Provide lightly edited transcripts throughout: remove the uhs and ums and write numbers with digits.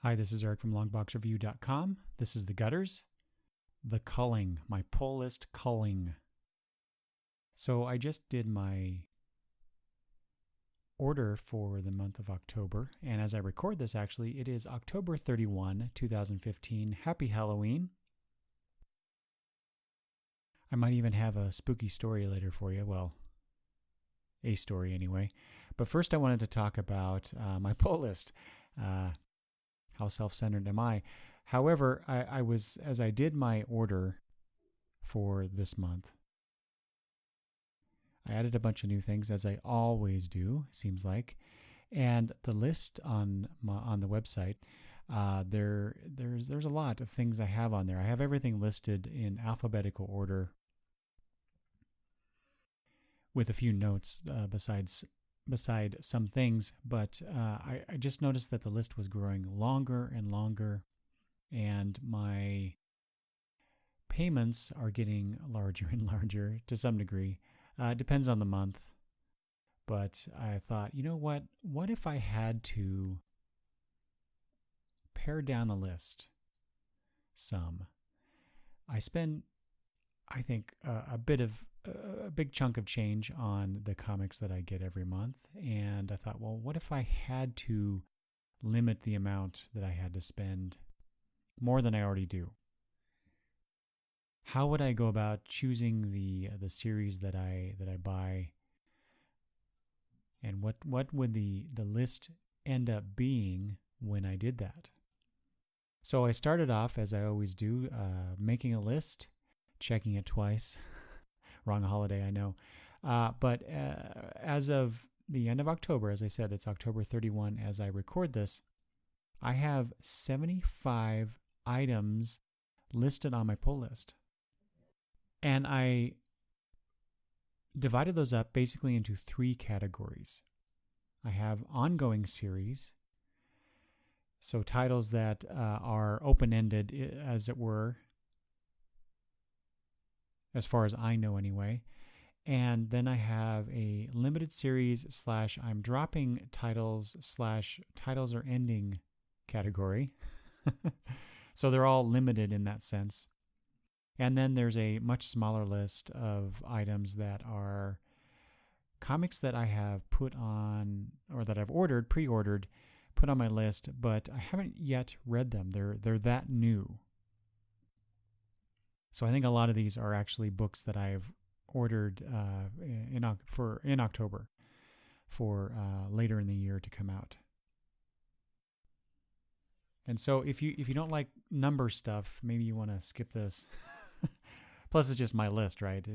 Hi, this is Eric from longboxreview.com. This is The Gutters, The Culling, my pull list culling. So I just did my order for the month of October, and as I record this, actually, it is October 31, 2015. Happy Halloween. I might even have a spooky story later for you. Well, a story anyway. But first I wanted to talk about my pull list. How self-centered am I? However, as I did my order for this month, I added a bunch of new things, as I always do, seems like. And the list on the website, there's a lot of things I have on there. I have everything listed in alphabetical order, with a few notes beside some things, but I just noticed that the list was growing longer and longer, and my payments are getting larger and larger to some degree. It depends on the month, but I thought, you know what? What if I had to pare down the list some? I spend, I think, a big chunk of change on the comics that I get every month. And I thought, well, what if I had to limit the amount that I had to spend more than I already do? How would I go about choosing the series that I buy? And what would the list end up being when I did that? So I started off, as I always do, making a list, checking it twice. Wrong holiday, I know. But as of the end of October, as I said, it's October 31 as I record this, I have 75 items listed on my pull list. And I divided those up basically into three categories. I have ongoing series, so titles that are open-ended, as it were, as far as I know anyway. And then I have a limited series / I'm dropping titles / titles are ending category. So they're all limited in that sense. And then there's a much smaller list of items that are comics that I have put on, or that I've pre-ordered, put on my list, but I haven't yet read them. They're that new. So I think a lot of these are actually books that I've ordered in October for later in the year to come out. And so if you don't like number stuff, maybe you want to skip this. Plus, it's just my list, right?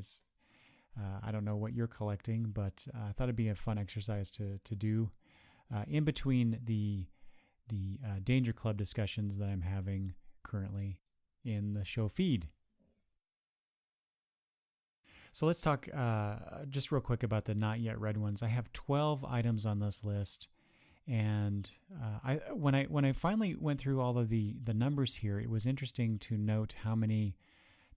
I don't know what you're collecting, but I thought it'd be a fun exercise to do in between the Danger Club discussions that I'm having currently in the show feed. So let's talk just real quick about the not yet read ones. I have 12 items on this list, and when I finally went through all of the numbers here, it was interesting to note how many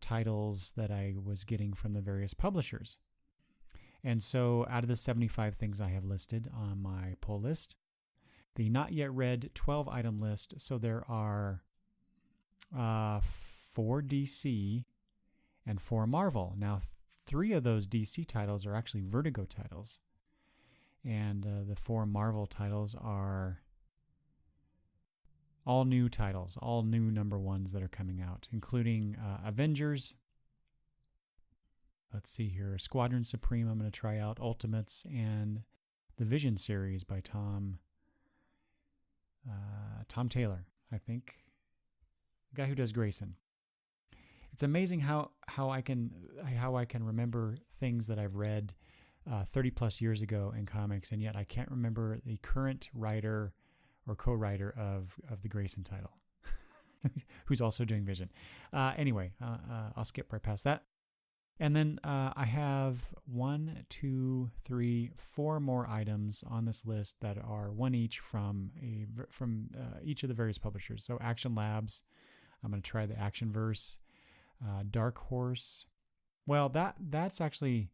titles that I was getting from the various publishers. And so out of the 75 things I have listed on my pull list, the not yet read 12 item list, so there are 4 DC and 4 Marvel. Now, 3 of those DC titles are actually Vertigo titles, and the 4 Marvel titles are all new titles, all new number ones that are coming out, including Avengers. Let's see here. Squadron Supreme, I'm going to try out. Ultimates, and the Vision series by Tom Taylor, I think. The guy who does Grayson. It's amazing how I can remember things that I've read 30 plus years ago in comics, and yet I can't remember the current writer or co-writer of the Grayson title, who's also doing Vision. Anyway, I'll skip right past that. And then I have 4 more items on this list that are one each from each of the various publishers. So Action Labs, I'm going to try the Actionverse. Dark Horse. Well, that's the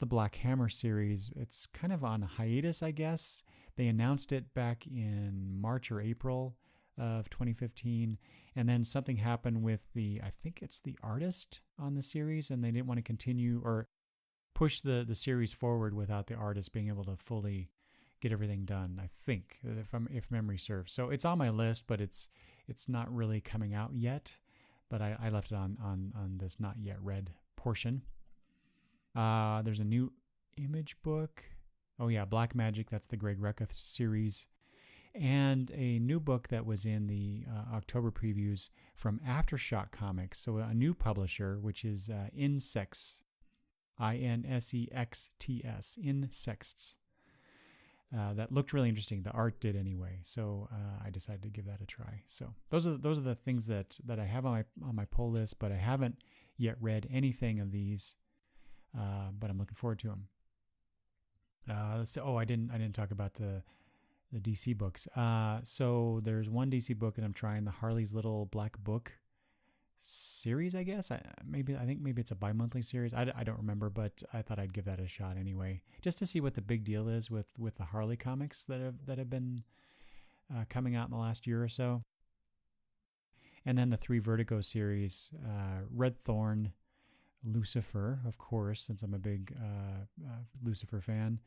Black Hammer series. It's kind of on hiatus, I guess. They announced it back in March or April of 2015. And then something happened with I think it's the artist on the series, and they didn't want to continue or push the series forward without the artist being able to fully get everything done. I think, if memory serves. So it's on my list, but it's not really coming out yet. But I left it on this not yet read portion. There's a new Image book. Oh yeah, Black Magic. That's the Greg Rucka series. And a new book that was in the October previews from Aftershock Comics. So a new publisher, which is Insects, Insexts, Insects. That looked really interesting. The art did anyway, so I decided to give that a try. So those are the things that I have on my pull list, but I haven't yet read anything of these. But I'm looking forward to them. I didn't talk about the DC books. So there's one DC book that I'm trying, the Harley's Little Black Book series, I guess. I think maybe it's a bi-monthly series. I don't remember, but I thought I'd give that a shot anyway, just to see what the big deal is with the Harley comics that have been coming out in the last year or so. And then the 3 Vertigo series, Red Thorn, Lucifer, of course, since I'm a big Lucifer fan,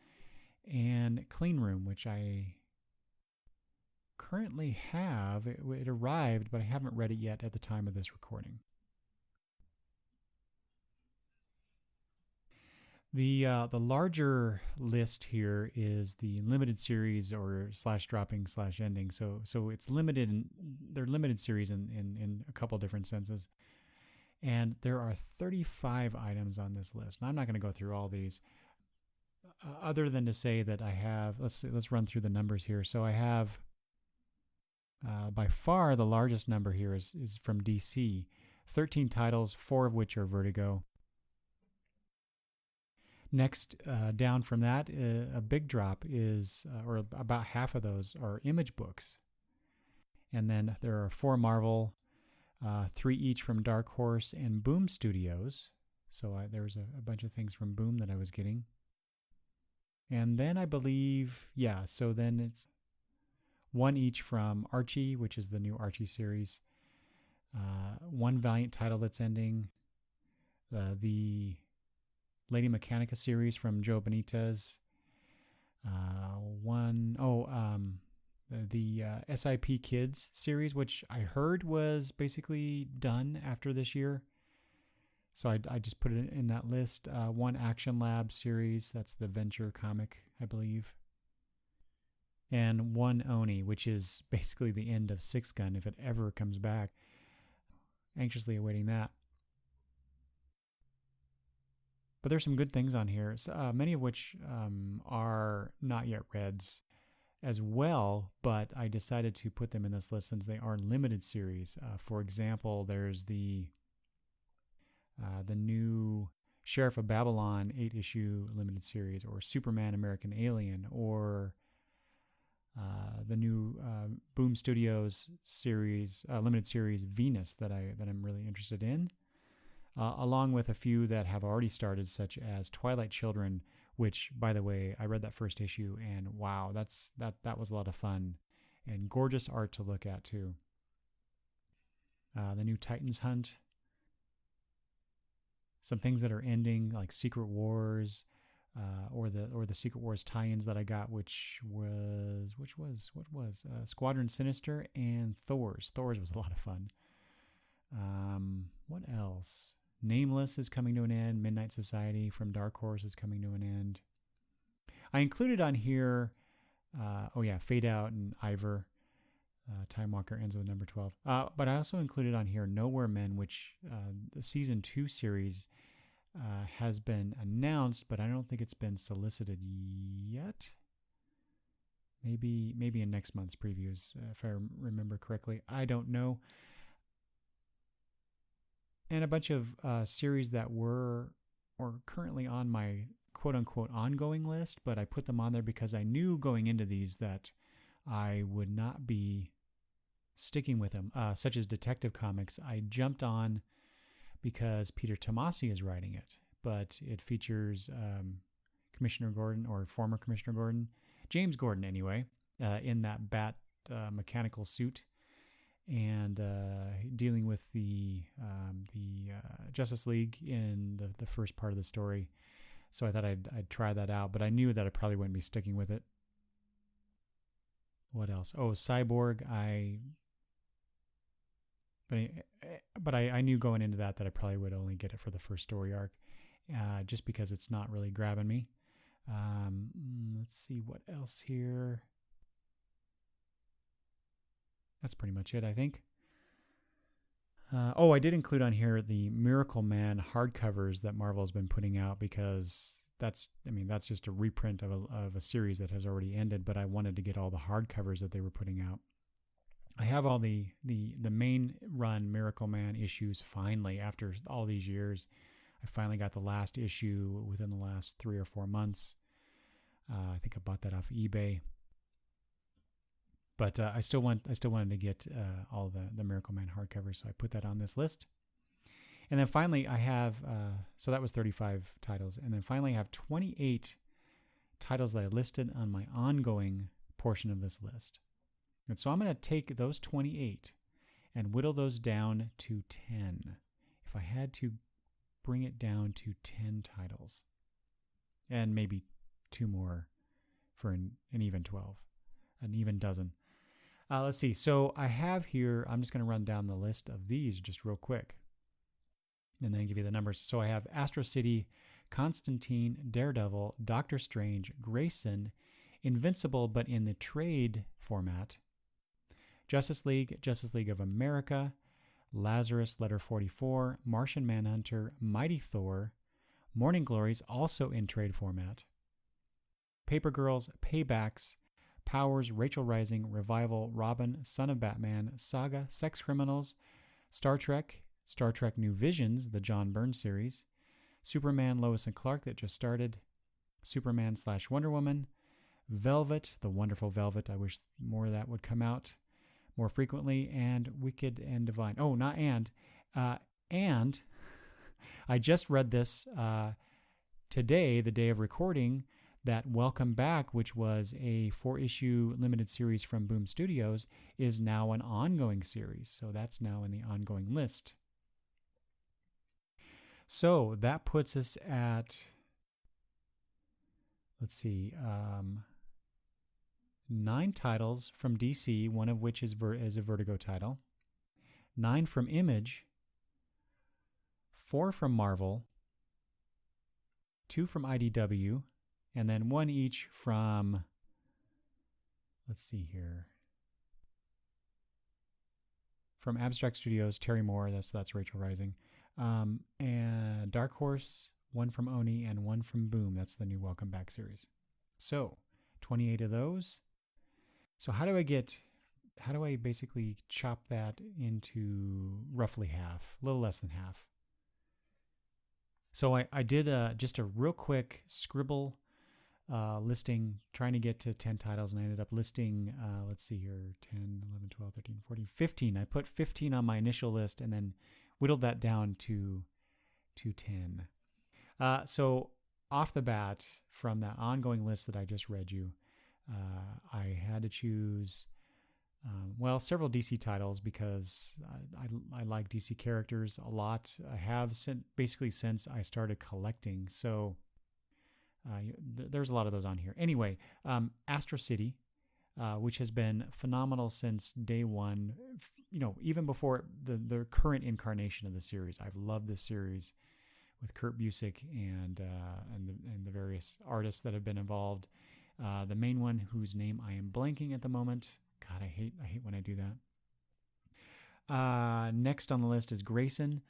and Clean Room, which I currently have. It arrived, but I haven't read it yet at the time of this recording. The larger list here is the limited series or /dropping/ending. So it's limited. They're limited series in a couple different senses. And there are 35 items on this list. Now, I'm not going to go through all these, other than to say that I have. Let's run through the numbers here. So I have. By far, the largest number here is from DC. 13 titles, 4 of which are Vertigo. Next, down from that, a big drop is, or about half of those are Image books. And then there are 4 Marvel, 3 each from Dark Horse and Boom Studios. So there was a bunch of things from Boom that I was getting. And then I believe, so then it's 1 each from Archie, which is the new Archie series. 1 Valiant title that's ending. The Lady Mechanica series from Joe Benitez. The SIP Kids series, which I heard was basically done after this year. So I just put it in that list. 1 Action Lab series, that's the Venture comic, I believe. And 1 Oni, which is basically the end of Six Gun if it ever comes back. Anxiously awaiting that. But there's some good things on here, many of which are not yet reds as well, but I decided to put them in this list since they are limited series. For example, there's the new Sheriff of Babylon 8-issue limited series, or Superman American Alien, or the new Boom Studios series, limited series Venus that I'm really interested in, along with a few that have already started, such as Twilight Children, which, by the way, I read that first issue and wow, that was a lot of fun and gorgeous art to look at too. The new Titans Hunt, some things that are ending like Secret Wars. Or the Secret Wars tie-ins that I got, which was Squadron Sinister and Thor's. Thor's was a lot of fun. What else? Nameless is coming to an end. Midnight Society from Dark Horse is coming to an end. I included on here, Fade Out and Ivor. Time Walker ends with number 12. But I also included on here Nowhere Men, which the season 2 series has been announced, but I don't think it's been solicited yet. Maybe in next month's previews, if I remember correctly. I don't know. And a bunch of series that were or currently on my quote-unquote ongoing list, but I put them on there because I knew going into these that I would not be sticking with them, such as Detective Comics. I jumped on because Peter Tomasi is writing it, but it features Commissioner Gordon, or former Commissioner Gordon, James Gordon anyway, in that bat mechanical suit. and dealing with the Justice League in the first part of the story. So I thought I'd try that out, but I knew that I probably wouldn't be sticking with it. What else? Oh, Cyborg. But I knew going into that I probably would only get it for the first story arc, just because it's not really grabbing me. Let's see what else here. That's pretty much it, I think. I did include on here the Miracle Man hardcovers that Marvel has been putting out, because that's just a reprint of a series that has already ended, but I wanted to get all the hardcovers that they were putting out. I have all the main run Miracle Man issues finally. After all these years, I finally got the last issue within the last 3 or 4 months. I think I bought that off eBay. But I still wanted to get all the Miracle Man hardcovers, so I put that on this list. And then finally, I have so that was 35 titles, and then finally I have 28 titles that I listed on my ongoing portion of this list. And so I'm going to take those 28 and whittle those down to 10. If I had to bring it down to 10 titles, and maybe 2 more for an even 12, an even dozen. Let's see. So I have here, I'm just going to run down the list of these just real quick and then give you the numbers. So I have Astro City, Constantine, Daredevil, Doctor Strange, Grayson, Invincible but in the trade format, Justice League of America, Lazarus Letter 44, Martian Manhunter, Mighty Thor, Morning Glories also in trade format, Paper Girls, Paybacks, Powers, Rachel Rising, Revival, Robin, Son of Batman, Saga, Sex Criminals, Star Trek New Visions, the John Byrne series, Superman, Lois and Clark that just started, Superman / Wonder Woman, Velvet, the Wonderful Velvet, I wish more of that would come out more frequently, and Wicked and Divine. Oh, not and I just read this today, the day of recording, that Welcome Back, which was a 4-issue limited series from Boom Studios, is now an ongoing series. So that's now in the ongoing list. So that puts us at, let's see, 9 titles from DC, one of which is a Vertigo title, 9 from Image, 4 from Marvel, 2 from IDW, and then 1 each from, let's see here, from Abstract Studios, Terry Moore, that's Rachel Rising, and Dark Horse, 1 from Oni, and 1 from Boom. That's the new Welcome Back series. So 28 of those. So how do I basically chop that into roughly half, a little less than half? So I did just a real quick scribble listing, trying to get to 10 titles, and I ended up listing, let's see here, 10, 11, 12, 13, 14, 15. I put 15 on my initial list and then whittled that down to 10. So off the bat, from that ongoing list that I just read you, I had to choose, several DC titles, because I like DC characters a lot. I have basically since I started collecting. So there's a lot of those on here. Anyway, Astro City, which has been phenomenal since day one. Even before the current incarnation of the series, I've loved this series with Kurt Busiek and the various artists that have been involved. The main one, whose name I am blanking at the moment. God, I hate when I do that. Next on the list is Grayson,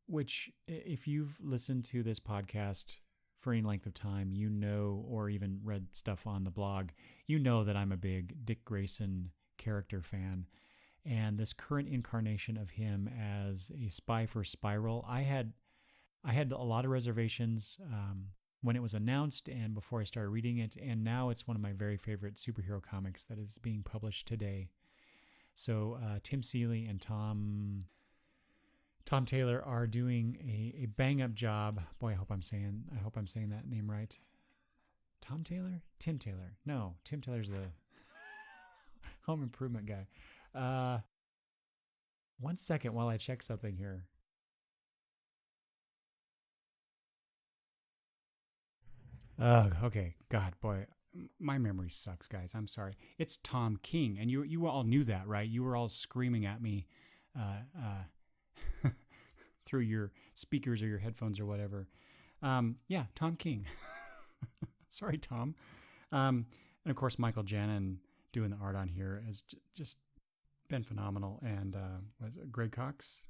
which, if you've listened to this podcast for any length of time, or even read stuff on the blog, that I'm a big Dick Grayson character fan. And this current incarnation of him as a spy for Spiral, I had a lot of reservations when it was announced and before I started reading it, and now it's one of my very favorite superhero comics that is being published today. So Tim Seeley and Tom Taylor are doing a bang-up job. Boy, I hope I'm saying that name right. Tom Taylor? Tim Taylor. No, Tim Taylor's the Home Improvement guy. One second while I check something here. Ugh, okay. God, boy, my memory sucks, guys. I'm sorry. It's Tom King, and you all knew that, right? You were all screaming at me through your speakers or your headphones or whatever. Yeah, Tom King. Sorry, Tom. And of course, Michael Janin doing the art on here has just been phenomenal. And was it Greg Cox?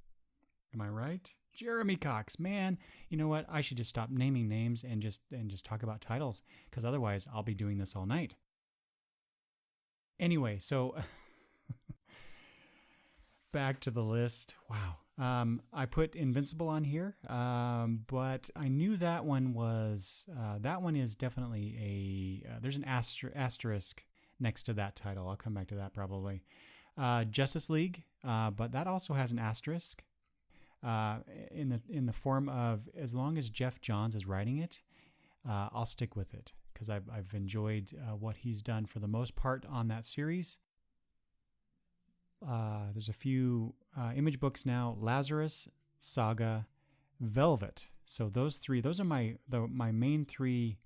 Am I right? Jeremy Cox, man. You know what? I should just stop naming names and just talk about titles, because otherwise I'll be doing this all night. Anyway, so back to the list. Wow. I put Invincible on here, but I knew that one was that one is definitely there's an asterisk next to that title. I'll come back to that probably. Justice League, but that also has an asterisk. In the form of, as long as Jeff Johns is writing it, I'll stick with it, because I've enjoyed what he's done for the most part on that series. There's a few Image books now: Lazarus, Saga, Velvet. So those are my main three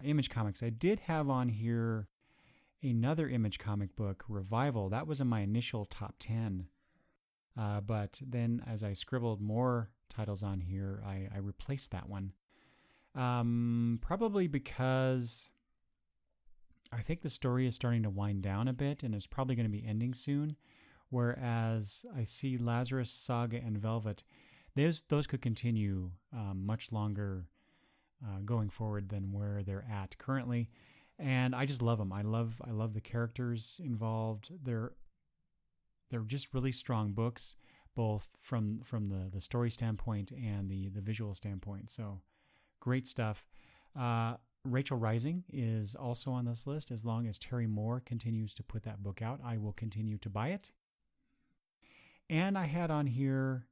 Image comics. I did have on here another Image comic book, Revival. That was in my initial top 10. But then as I scribbled more titles on here, I replaced that one. Probably because I think the story is starting to wind down a bit, and it's probably going to be ending soon. Whereas I see Lazarus, Saga, and Velvet, those could continue much longer going forward than where they're at currently. And I just love them. I love the characters involved. They're just really strong books, both from the story standpoint and the visual standpoint. So great stuff. Rachel Rising is also on this list. As long as Terry Moore continues to put that book out, I will continue to buy it. And I had on here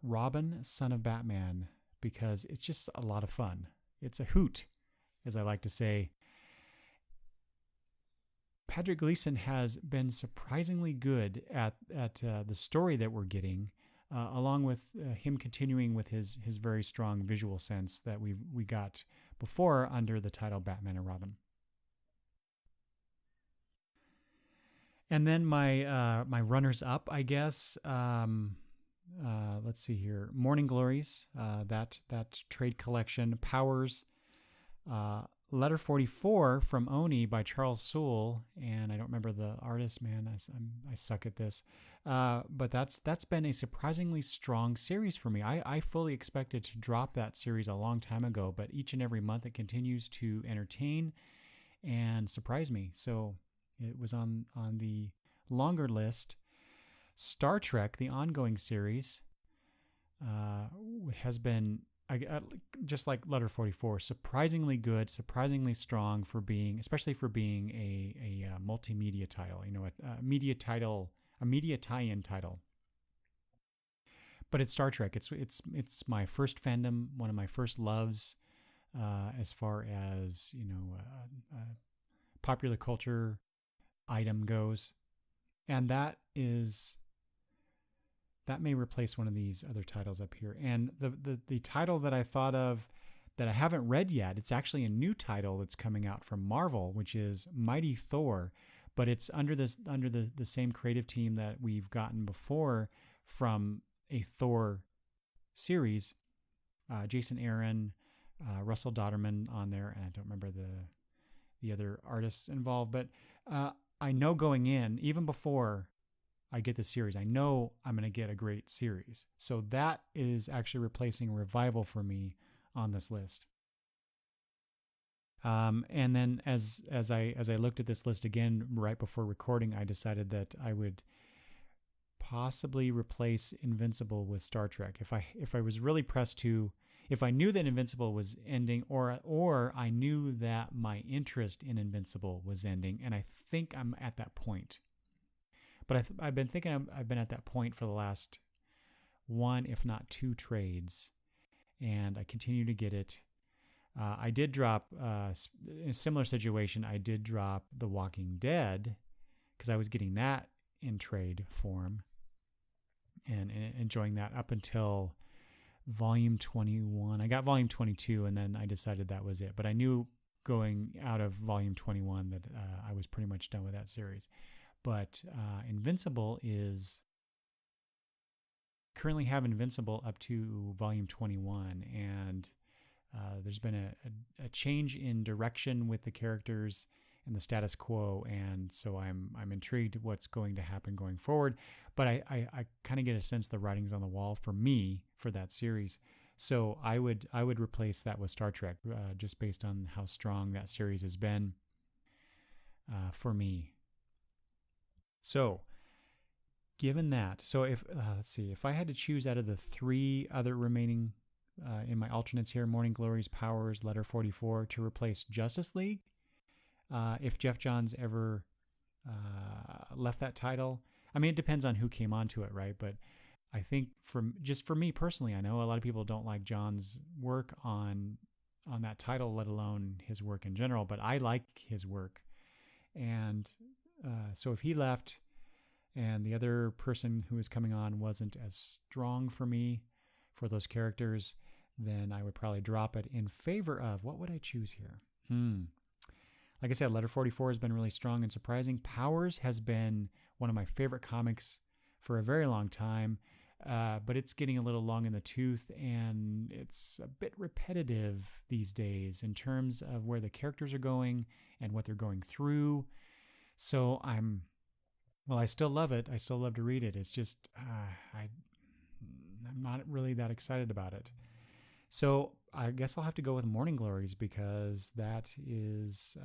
Robin, Son of Batman, because it's just a lot of fun. It's a hoot, as I like to say. Patrick Gleason has been surprisingly good at the story that we're getting, along with him continuing with his very strong visual sense that we got before under the title Batman and Robin. And then my runners up, I guess. Let's see here: Morning Glories, that trade collection, Powers. Letter 44 from Oni by Charles Soule, and I don't remember the artist, man. I suck at this. But that's been a surprisingly strong series for me. I fully expected to drop that series a long time ago, but each and every month it continues to entertain and surprise me. So it was on the longer list. Star Trek, the ongoing series, has been, just like Letter 44, surprisingly good, surprisingly strong for being, especially for being a multimedia title, a media title, a media tie-in title. But it's Star Trek. It's my first fandom, one of my first loves, as far as popular culture item goes, and that may replace one of these other titles up here. And the title that I thought of that I haven't read yet, it's actually a new title that's coming out from Marvel, which is Mighty Thor, but it's under the same creative team that we've gotten before from a Thor series. Jason Aaron, Russell Dodderman on there, and I don't remember the other artists involved, but I know going in, even before I get the series, I know I'm going to get a great series. So that is actually replacing Revival for me on this list. And then as I looked at this list again right before recording, I decided that I would possibly replace Invincible with Star Trek. If I was really pressed to, if I knew that Invincible was ending, or I knew that my interest in Invincible was ending, and I think I'm at that point. But I've been thinking I've been at that point for the last one, if not two trades, and I continue to get it. I did drop, in a similar situation, I did drop The Walking Dead because I was getting that in trade form. and enjoying that up until volume 21. I got volume 22, and then I decided that was it. But I knew going out of volume 21 that I was pretty much done with that series. But Invincible is currently have Invincible up to volume 21, and there's been a change in direction with the characters and the status quo, and so I'm intrigued what's going to happen going forward. But I kind of get a sense the writing's on the wall for me for that series. So I would replace that with Star Trek, just based on how strong that series has been for me. So given that, so if let's see, if I had to choose out of the three other remaining in my alternates here, Morning Glories, Powers, Letter 44, to replace Justice League, if Jeff Johns ever left that title, I mean, it depends on who came onto it, right? But I think for me personally, I know a lot of people don't like Johns' work on that title, let alone his work in general, but I like his work. And so if he left and the other person who was coming on wasn't as strong for me for those characters, then I would probably drop it in favor of, what would I choose here? Like I said, Letter 44 has been really strong and surprising. Powers has been one of my favorite comics for a very long time, but it's getting a little long in the tooth, and it's a bit repetitive these days in terms of where the characters are going and what they're going through. So I still love it. I still love to read it. It's just, I'm not really that excited about it. So I guess I'll have to go with Morning Glories, because that is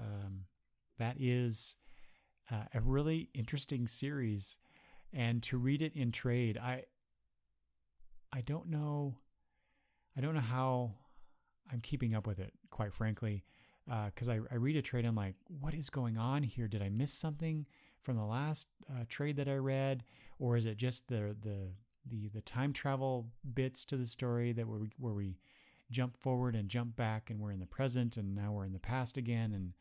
a really interesting series, and to read it in trade, I don't know how I'm keeping up with it, quite frankly, because I read a trade, I'm like, what is going on here? Did I miss something from the last trade that I read, or is it just the time travel bits to the story that where we jump forward and jump back, and we're in the present, and now we're in the past again, and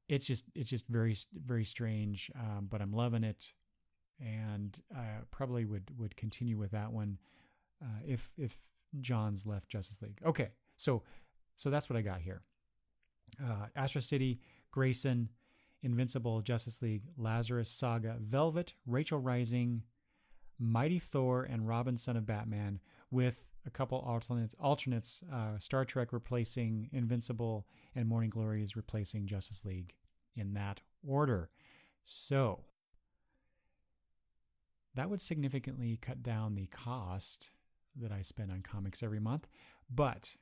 it's just very, very strange. But I'm loving it, and I probably would continue with that one if Johns left Justice League. Okay, so that's what I got here. Astro City, Grayson, Invincible, Justice League, Lazarus Saga, Velvet, Rachel Rising, Mighty Thor, and Robin, Son of Batman, with a couple alternates, Star Trek replacing Invincible, and Morning Glories replacing Justice League, in that order. So that would significantly cut down the cost that I spend on comics every month. But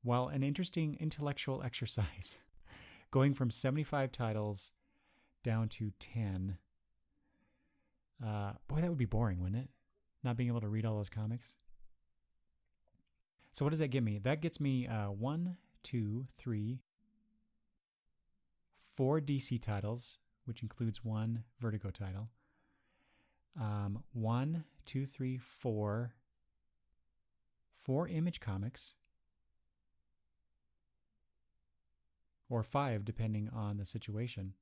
while an interesting intellectual exercise, going from 75 titles down to 10, boy, that would be boring, wouldn't it? Not being able to read all those comics. So what does that get me? That gets me 1, 2, 3, 4 DC titles, which includes 1 Vertigo title. 1, 2, 3, 4 Image comics, or 5 depending on the situation.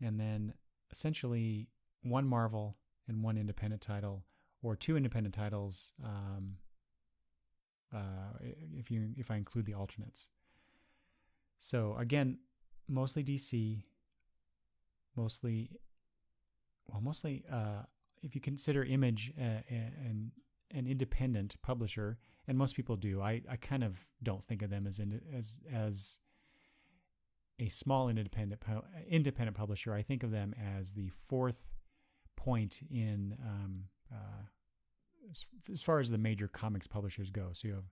And then essentially 1 Marvel and 1 independent title, or 2 independent titles, if I include the alternates. So again, mostly DC, mostly if you consider Image an independent publisher, and most people do. I kind of don't think of them as a small independent publisher. I think of them as the fourth point in as far as the major comics publishers go. So you have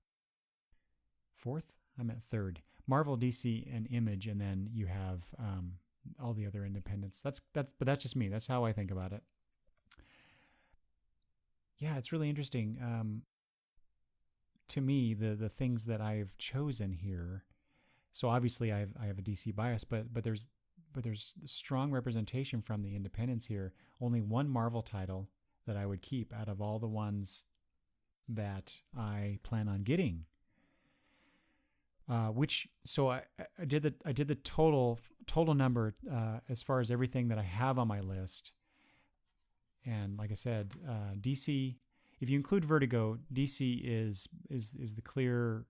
fourth? I'm at third. Marvel, DC, and Image, and then you have all the other independents. But that's just me. That's how I think about it. Yeah, it's really interesting. To me, the things that I've chosen here. So obviously, I have a DC bias, but there's strong representation from the independents here. Only 1 Marvel title that I would keep out of all the ones that I plan on getting. So I did the total number as far as everything that I have on my list, And like I said, DC, if you include Vertigo, DC is the clear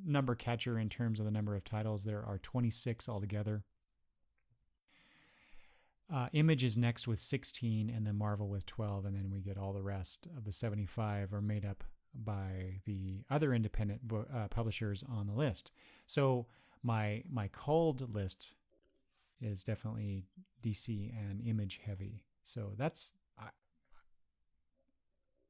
number catcher in terms of the number of titles. There are 26 altogether. Image is next with 16, and then Marvel with 12, and then we get all the rest of the 75 are made up by the other independent publishers on the list. So my cold list is definitely DC and Image heavy. So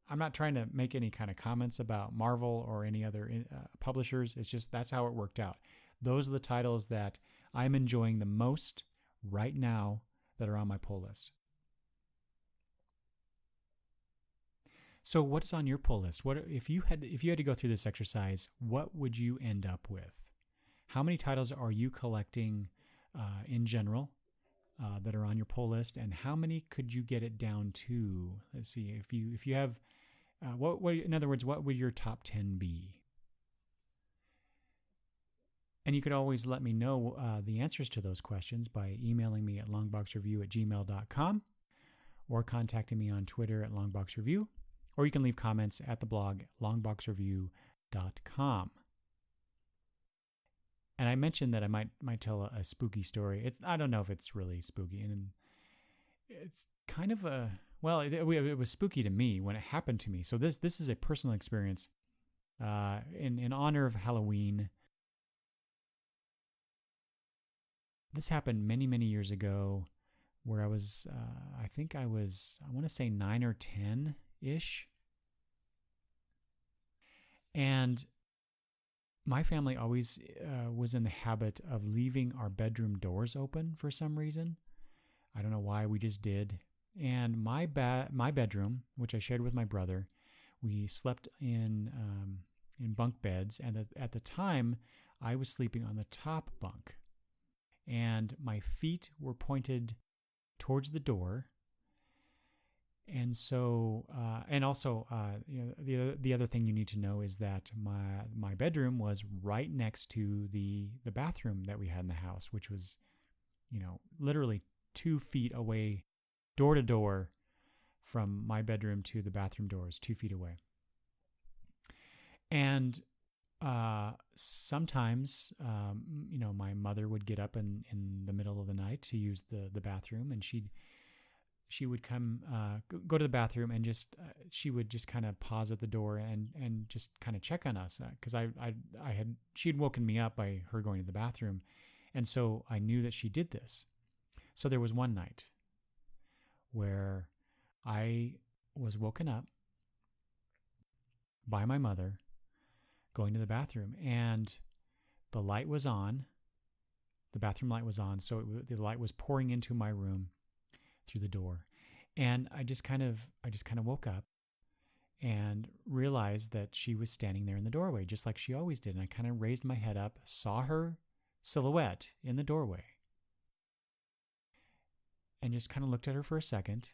I'm not trying to make any kind of comments about Marvel or any other publishers. It's just that's how it worked out. Those are the titles that I'm enjoying the most right now that are on my pull list. So what is on your pull list? What if you had to go through this exercise, what would you end up with? How many titles are you collecting in general that are on your pull list, and how many could you get it down to? Let's see, if you have what in other words, what would your top 10 be? And you could always let me know the answers to those questions by emailing me at longboxreview@gmail.com or contacting me on Twitter at longboxreview, or you can leave comments at the blog longboxreview.com. And I mentioned that I might tell a spooky story. I don't know if it's really spooky, and it's kind of it was spooky to me when it happened to me. So this is a personal experience in honor of Halloween. This happened many, many years ago where I was, I want to say 9 or 10-ish. And my family always was in the habit of leaving our bedroom doors open for some reason. I don't know why, we just did. And my bedroom, which I shared with my brother, we slept in bunk beds. And at the time, I was sleeping on the top bunk. And my feet were pointed towards the door. And so, and also, the other thing you need to know is that my bedroom was right next to the bathroom that we had in the house, which was, literally 2 feet away, door to door, from my bedroom to the bathroom doors, 2 feet away. And sometimes, my mother would get up in the middle of the night to use the bathroom, and she would come, go to the bathroom, and she would just kind of pause at the door and just kind of check on us, because she had woken me up by her going to the bathroom, and so I knew that she did this. So there was one night where I was woken up by my mother going to the bathroom, and the light was on. The bathroom light was on, so the light was pouring into my room through the door. And I just kind of woke up and realized that she was standing there in the doorway, just like she always did. And I kind of raised my head up, saw her silhouette in the doorway, and just kind of looked at her for a second.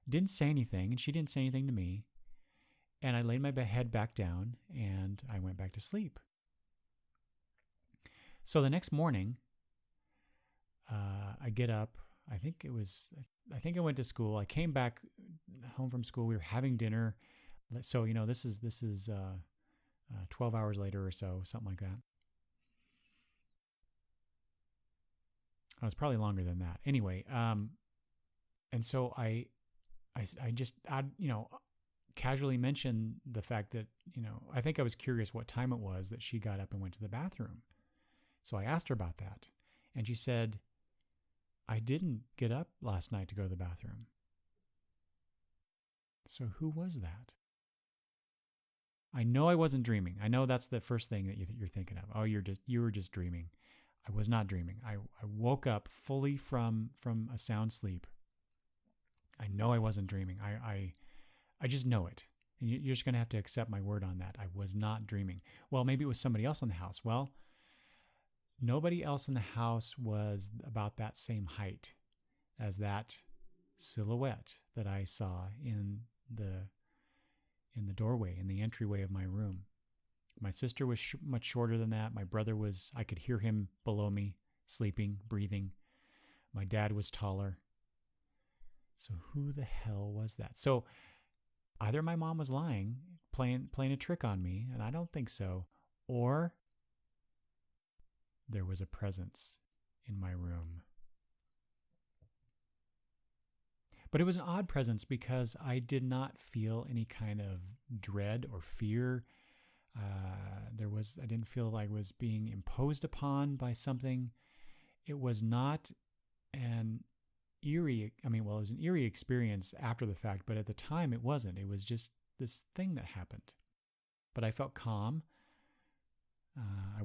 Didn't say anything, and she didn't say anything to me. And I laid my head back down, and I went back to sleep. So the next morning, I get up. I think I went to school. I came back home from school. We were having dinner. So, this is 12 hours later or so, something like that. It was probably longer than that. Anyway, and so I just casually mentioned the fact that, I think I was curious what time it was that she got up and went to the bathroom. So I asked her about that, and she said, "I didn't get up last night to go to the bathroom." So who was that? I know I wasn't dreaming. I know that's the first thing that you're thinking of. Oh, you were just dreaming. I was not dreaming. I woke up fully from a sound sleep. I know I wasn't dreaming. I just know it. And you're just going to have to accept my word on that. I was not dreaming. Well, maybe it was somebody else in the house. Well, nobody else in the house was about that same height as that silhouette that I saw in the doorway, in the entryway of my room. My sister was much shorter than that. My brother I could hear him below me, sleeping, breathing. My dad was taller. So who the hell was that? So either my mom was lying, playing a trick on me, and I don't think so, or there was a presence in my room. But it was an odd presence because I did not feel any kind of dread or fear. I didn't feel like I was being imposed upon by something. It was not an eerie, it was an eerie experience after the fact, but at the time it wasn't. It was just this thing that happened. But I felt calm. I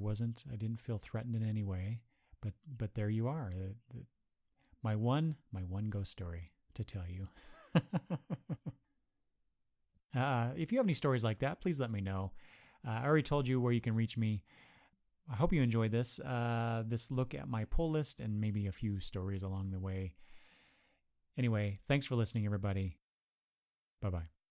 didn't feel threatened in any way. But there you are. My one ghost story to tell you. If you have any stories like that, please let me know. I already told you where you can reach me. I hope you enjoyed this look at my pull list and maybe a few stories along the way. Anyway, thanks for listening, everybody. Bye-bye.